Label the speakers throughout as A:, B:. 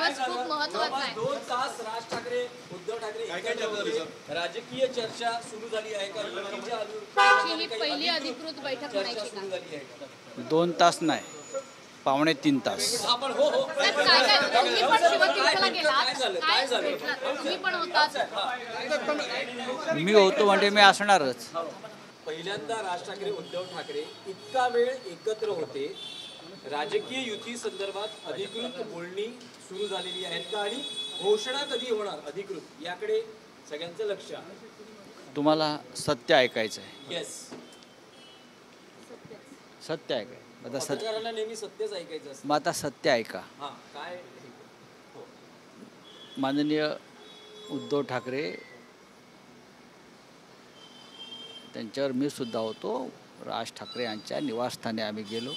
A: दिवस खूप महत्त्वाचा आहे.
B: 2 तास राज ठाकरे उद्धव ठाकरे राजकीय चर्चा सुरू झाली आहे का?
A: ही पहिली अधिकृत बैठक म्हणायची का?
C: 2 तास नाही, 2.5-3 तास.
B: आपण हो हो
A: तुम्ही पण शिवतीर्थला गेलात, काय भेटलात? तुम्ही पण होतात.
C: मी होतो म्हणजे मी असणारच.
B: पहिल्यांदा राज ठाकरे उद्धव ठाकरे इतका वेळ एकत्र होते. राजकीय युती संदर्भात अधिकृत बोलणी सुरू झालेली आहेत का आणि घोषणा कधी होणार अधिकृत याकडे सगळ्यांचं लक्ष आहे.
C: तुम्हाला सत्य ऐकायचं आहे.
B: येस,
C: सत्य ऐकाय आता
B: पत्रकारांना नेहमी सत्यच ऐकायचं असतं.
C: मग आता सत्य ऐका.
B: हां, काय
C: माननीय उद्धव ठाकरे त्यांच्यावर मी सुद्धा होतो. राज ठाकरे यांच्या निवासस्थानी आम्ही गेलो.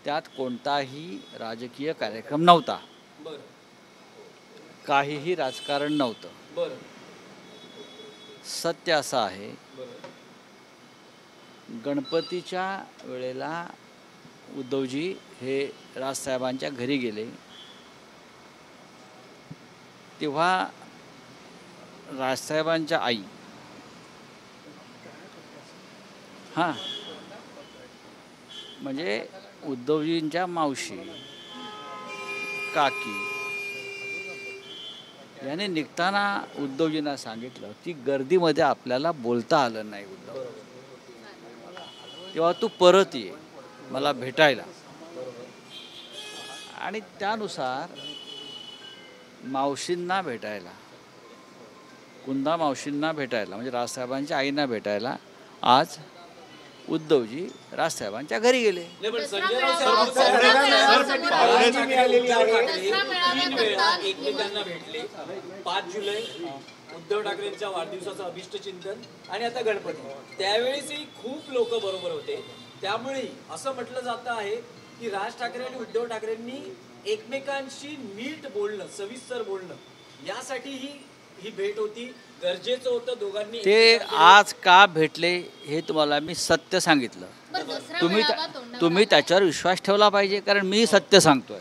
C: त्यात कोणताही राजकीय कार्यक्रम नव्हता.
B: बरं
C: काहीही राजकारण नव्हतं.
B: बरं
C: सत्य असं आहे,
B: बरं
C: गणपतीच्या वेळेला उद्धवजी हे राजसाहेबांच्या घरी गेले. तेव्हा राजसाहेबांच्या आई म्हणजे उद्धवजींच्या मावशी काकी याने निघताना उद्धवजींना सांगितलं की गर्दीमध्ये आपल्याला बोलता आलं नाही उद्धव, तेव्हा तू परत ये मला भेटायला. आणि त्यानुसार मावशींना भेटायला, कुंदा मावशींना भेटायला म्हणजे राजसाहेबांच्या आईंना भेटायला आज उद्धवजी राजसाहेबांच्या घरी गेले.
B: एकमेकांना भेटले. 5 जुलै उद्धव ठाकरेंच्या वाढदिवसाचं अभिष्ट चिंतन आणि आता गणपती, त्यावेळीसही खूप लोक बरोबर होते. त्यामुळे असं म्हटलं जातं आहे की राज ठाकरे आणि उद्धव ठाकरेंनी एकमेकांशी नीट बोलणं, सविस्तर बोलणं यासाठी ही भेट होती. गरजेचं होतं दोघांनी.
C: ते आज का भेटले हे तुम्हाला मी सत्य सांगितलं. तुम्ही त्याच्यावर विश्वास ठेवला पाहिजे, कारण मी सत्य सांगतोय.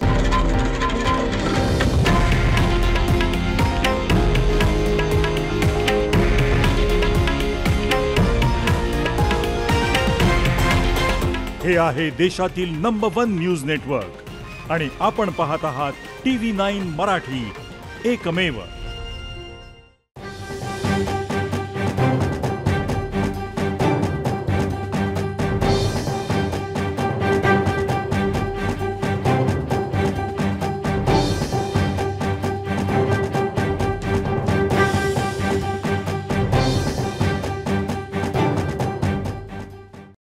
D: हे आहे देशातील नंबर 1 न्यूज नेटवर्क आणि आपण पाहत आहात TV9 मराठी, एकमेव.